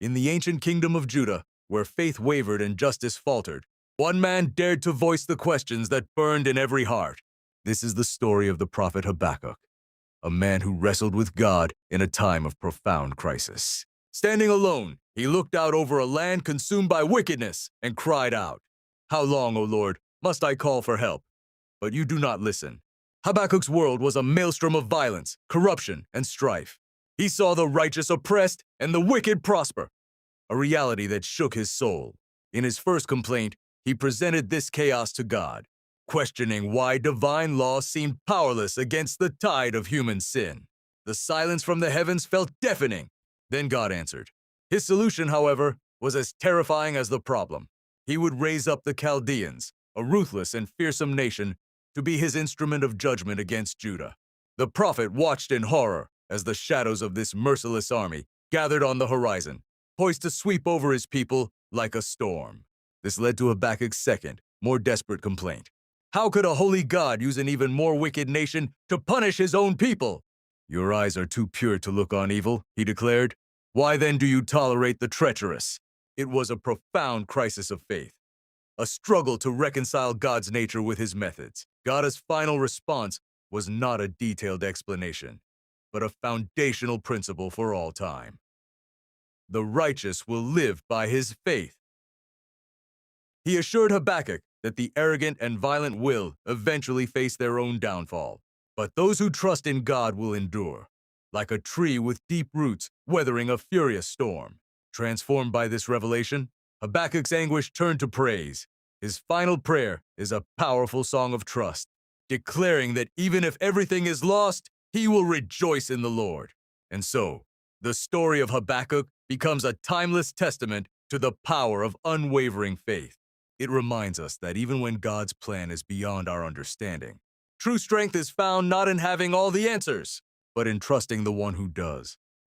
In the ancient kingdom of Judah, where faith wavered and justice faltered, one man dared to voice the questions that burned in every heart. This is the story of the prophet Habakkuk, a man who wrestled with God in a time of profound crisis. Standing alone, he looked out over a land consumed by wickedness and cried out, "How long, O Lord, must I call for help?" But you do not listen. Habakkuk's world was a maelstrom of violence, corruption, and strife. He saw the righteous oppressed and the wicked prosper, a reality that shook his soul. In his first complaint, he presented this chaos to God, questioning why divine law seemed powerless against the tide of human sin. The silence from the heavens felt deafening. Then God answered. His solution, however, was as terrifying as the problem. He would raise up the Chaldeans, a ruthless and fearsome nation, to be his instrument of judgment against Judah. The prophet watched in horror as the shadows of this merciless army gathered on the horizon, poised to sweep over his people like a storm. This led to Habakkuk's second, more desperate complaint. How could a holy God use an even more wicked nation to punish his own people? Your eyes are too pure to look on evil, he declared. Why then do you tolerate the treacherous? It was a profound crisis of faith, a struggle to reconcile God's nature with his methods. God's final response was not a detailed explanation, but a foundational principle for all time. The righteous will live by his faith. He assured Habakkuk that the arrogant and violent will eventually face their own downfall, but those who trust in God will endure, like a tree with deep roots weathering a furious storm. Transformed by this revelation, Habakkuk's anguish turned to praise. His final prayer is a powerful song of trust, declaring that even if everything is lost, he will rejoice in the Lord. And so, the story of Habakkuk becomes a timeless testament to the power of unwavering faith. It reminds us that even when God's plan is beyond our understanding, true strength is found not in having all the answers, but in trusting the one who does.